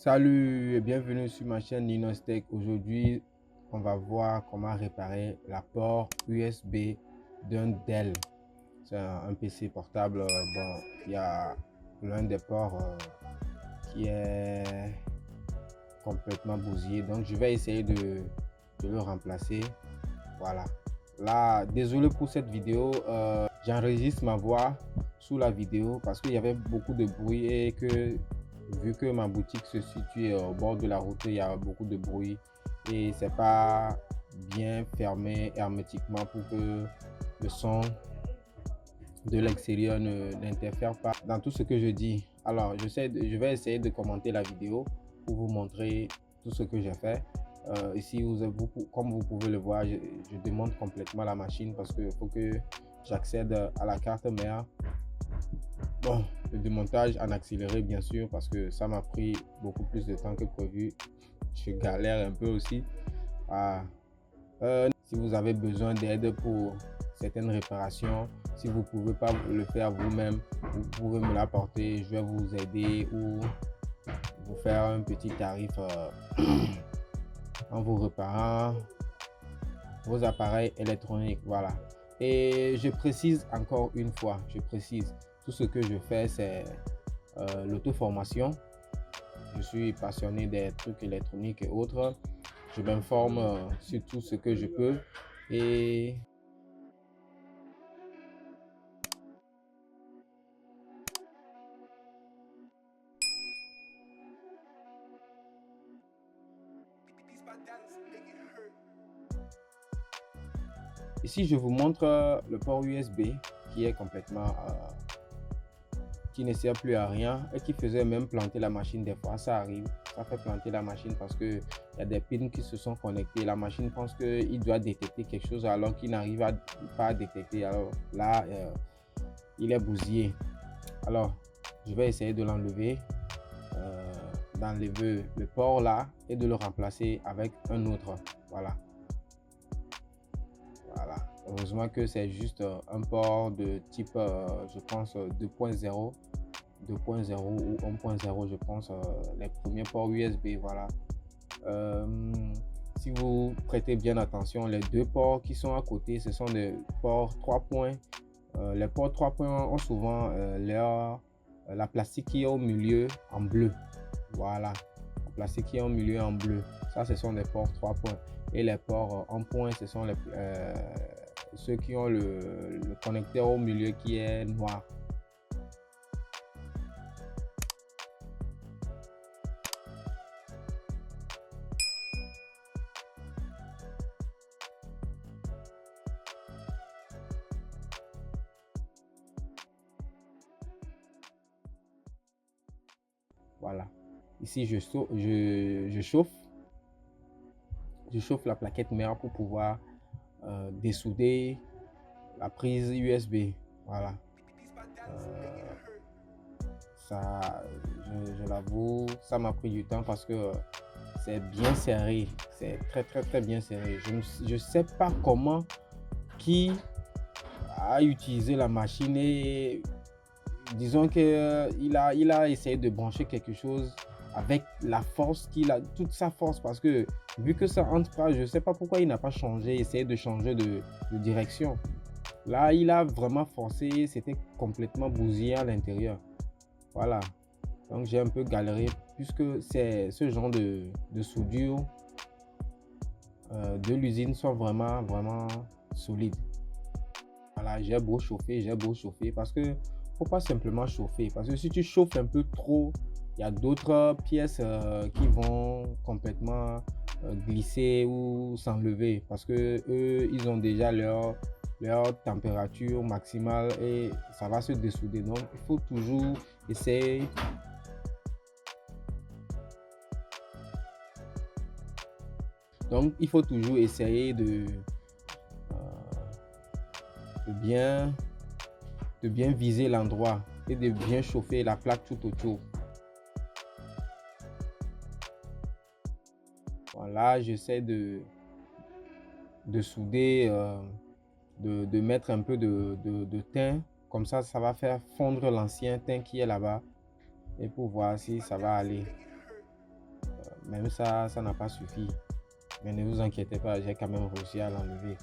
Salut et bienvenue sur ma chaîne Linus Tech. Aujourd'hui, on va voir comment réparer la port USB d'un Dell. C'est un PC portable. Bon, il y a l'un des ports qui est complètement bousillé. Donc, je vais essayer de le remplacer. Voilà. Là, désolé pour cette vidéo. J'enregistre ma voix sous la vidéo parce qu'il y avait beaucoup de bruit et que vu que ma boutique se situe au bord de la route, il y a beaucoup de bruit et c'est pas bien fermé hermétiquement pour que le son de l'extérieur n'interfère pas dans tout ce que je dis. Alors, je vais essayer de commenter la vidéo pour vous montrer tout ce que j'ai fait. Ici, comme vous pouvez le voir, je démonte complètement la machine parce qu'il faut que j'accède à la carte mère. Bon, le démontage en accéléré bien sûr parce que ça m'a pris beaucoup plus de temps que prévu. Je galère un peu aussi. Si vous avez besoin d'aide pour certaines réparations, si vous ne pouvez pas le faire vous-même, vous pouvez me l'apporter. Je vais vous aider ou vous faire un petit tarif en vous réparant vos appareils électroniques. Voilà. Et je précise encore une fois, tout ce que je fais, c'est l'auto-formation. Je suis passionné des trucs électroniques et autres. Je m'informe sur tout ce que je peux. Et ici, je vous montre le port USB qui est complètement qui ne sert plus à rien et qui faisait même planter la machine. Des fois ça arrive, ça fait planter la machine parce que il y a des pins qui se sont connectés. La machine pense qu'il doit détecter quelque chose alors qu'il n'arrive pas à détecter. Alors là il est bousillé. Alors je vais essayer de l'enlever, d'enlever le port là et de le remplacer avec un autre. Voilà. Heureusement que c'est juste un port de type je pense 2.0 ou 1.0, je pense, les premiers ports USB. Voilà. Si vous prêtez bien attention, les deux ports qui sont à côté, ce sont des ports 3 points. Les ports 3 points ont souvent la plastique qui est au milieu en bleu. Voilà, la plastique qui est au milieu en bleu. Ça, ce sont des ports 3 points. Et les ports en point, ce sont ceux qui ont le connecteur au milieu qui est noir. Voilà. Ici, je chauffe la plaquette mère pour pouvoir dessouder la prise USB. Voilà. Ça, je l'avoue, ça m'a pris du temps parce que c'est bien serré. C'est très bien serré. Je sais pas comment qui a utilisé la machine et disons que il a essayé de brancher quelque chose avec la force toute sa force, parce que vu que ça entre pas, je sais pas pourquoi il n'a pas essayé de changer de direction. Là, il a vraiment forcé, c'était complètement bousillé à l'intérieur. Voilà. Donc j'ai un peu galéré puisque c'est ce genre de soudure de l'usine sont vraiment solides. Voilà, j'ai beau chauffer parce que faut pas simplement chauffer, parce que si tu chauffes un peu trop, il y a d'autres pièces qui vont complètement glisser ou s'enlever parce que eux ils ont déjà leur température maximale et ça va se dessouder. Donc il faut toujours essayer de bien viser l'endroit et de bien chauffer la plaque tout autour. Voilà, j'essaie de souder, de mettre un peu de teint, comme ça va faire fondre l'ancien teint qui est là-bas et pour voir si ça va aller. même ça n'a pas suffi. Mais ne vous inquiétez pas, j'ai quand même réussi à l'enlever.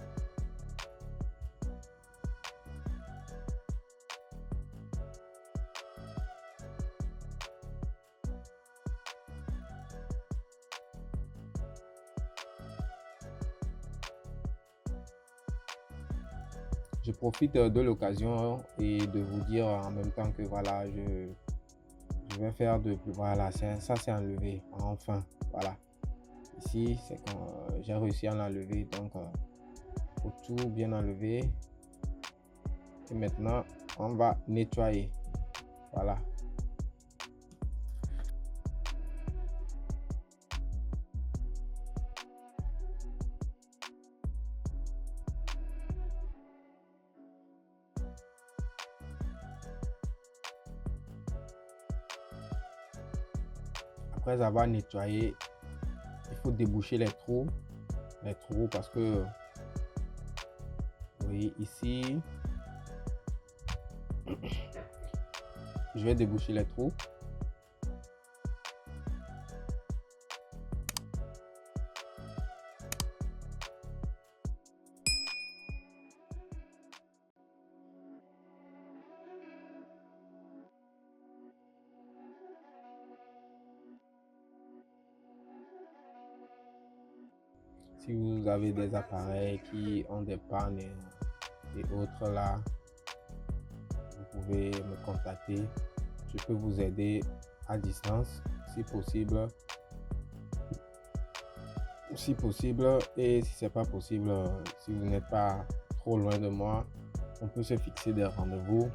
Je profite de l'occasion et de vous dire en même temps que voilà, je vais faire de plus. Voilà, ça c'est enlevé. Enfin, voilà. Ici, c'est quand j'ai réussi à l'enlever. Donc, faut tout bien enlever. Et maintenant, on va nettoyer. Voilà. Après avoir nettoyé, il faut déboucher les trous parce que oui, ici, je vais déboucher les trous. Si vous avez des appareils qui ont des pannes et autres là, vous pouvez me contacter. Je peux vous aider à distance si possible. Et si c'est pas possible, si vous n'êtes pas trop loin de moi, on peut se fixer des rendez-vous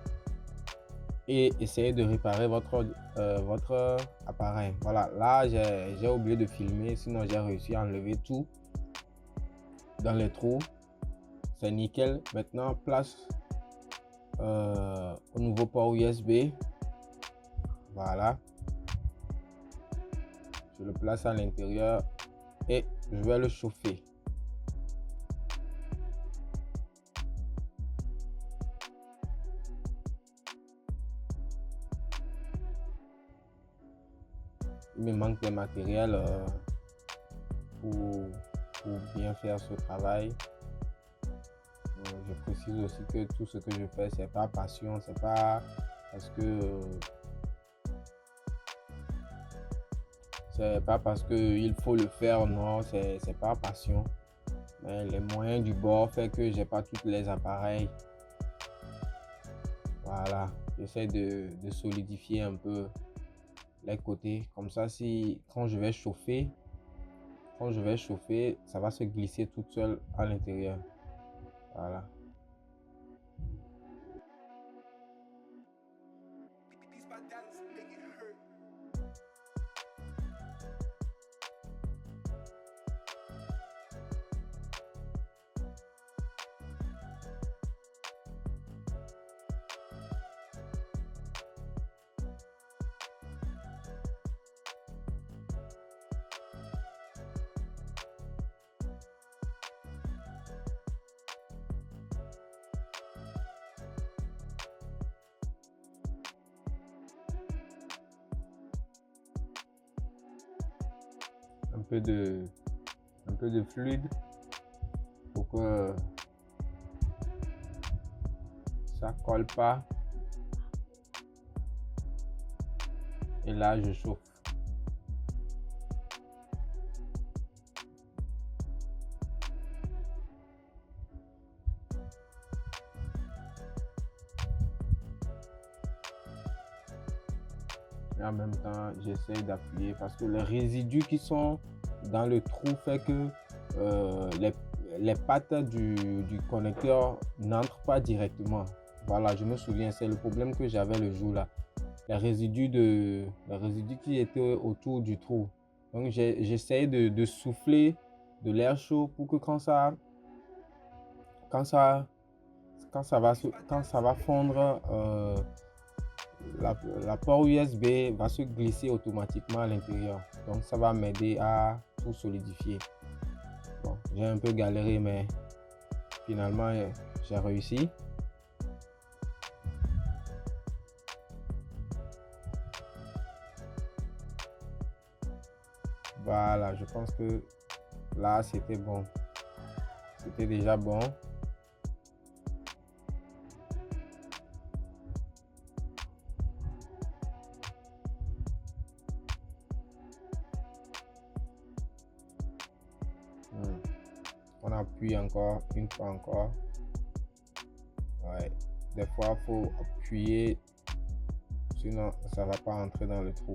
et essayer de réparer votre appareil. Voilà, là j'ai oublié de filmer, sinon j'ai réussi à enlever tout dans les trous. C'est nickel. Maintenant, place au nouveau port USB. Voilà, je le place à l'intérieur et je vais le chauffer. Il me manque des matériels pour bien faire ce travail. Je précise aussi que tout ce que je fais, c'est pas passion, c'est pas parce que il faut le faire, non, c'est pas passion. Mais les moyens du bord fait que j'ai pas tous les appareils. Voilà, j'essaie de solidifier un peu les côtés. Comme ça, quand je vais chauffer, ça va se glisser toute seule à l'intérieur. Voilà. Un peu de fluide pour que ça colle pas. Et là, je chauffe. Et en même temps, j'essaie d'appuyer parce que les résidus qui sont dans le trou fait que les pattes du connecteur n'entrent pas directement. Voilà, je me souviens, c'est le problème que j'avais le jour là. Les résidus qui étaient autour du trou. Donc j'essaie de souffler de l'air chaud pour que quand ça va fondre, la port USB va se glisser automatiquement à l'intérieur. Donc ça va m'aider à tout solidifier. Bon, j'ai un peu galéré, mais finalement j'ai réussi. Voilà, je pense que là, c'était bon. C'était déjà bon. On appuie encore, une fois encore. Ouais. Des fois, il faut appuyer, sinon ça va pas entrer dans le trou.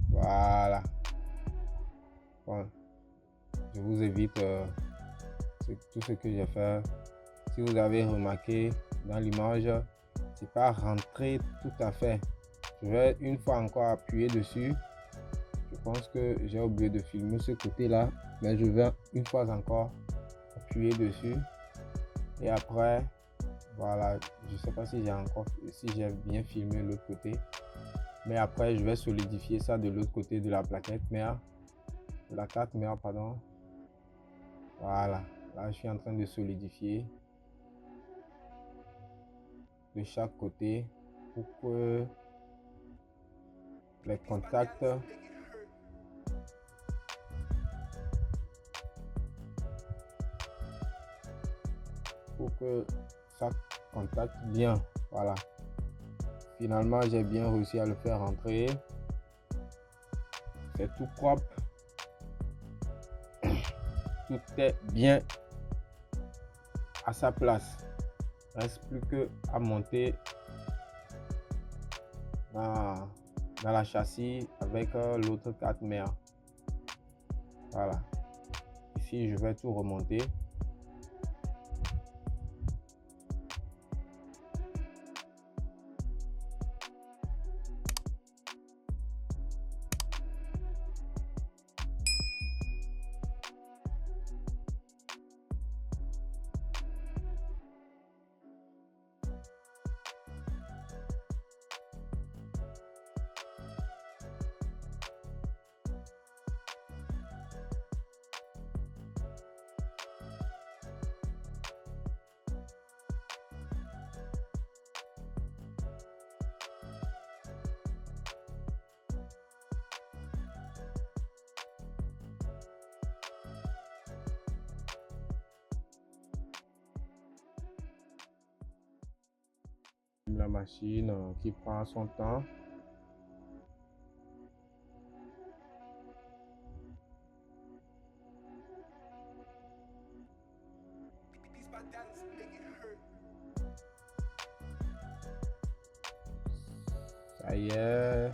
Voilà. Bon. Je vous évite tout ce que j'ai fait. Si vous avez remarqué dans l'image, c'est pas rentré tout à fait. Je vais une fois encore appuyer dessus. Je pense que j'ai oublié de filmer ce côté-là, mais je vais une fois encore appuyer dessus. Et après, voilà, je sais pas si j'ai bien filmé l'autre côté, mais après je vais solidifier ça de l'autre côté de la plaquette mère, de la carte mère, pardon. Voilà, là je suis en train de solidifier de chaque côté pour que les contacts ça contacte bien. Voilà, finalement j'ai bien réussi à le faire rentrer. C'est tout propre, tout est bien à sa place. Reste plus que à monter dans la châssis avec l'autre carte mère. Voilà, ici je vais tout remonter. La machine qui prend son temps. Ça y est.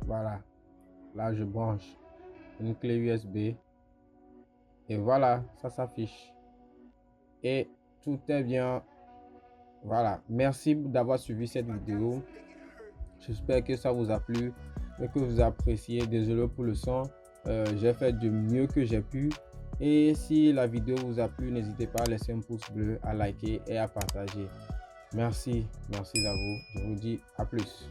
Voilà, là je branche une clé USB et voilà, ça s'affiche et tout est bien. Voilà, merci d'avoir suivi cette vidéo. J'espère que ça vous a plu et que vous appréciez. Désolé pour le son, j'ai fait du mieux que j'ai pu. Et si la vidéo vous a plu, n'hésitez pas à laisser un pouce bleu, à liker et à partager. Merci à vous. Je vous dis à plus.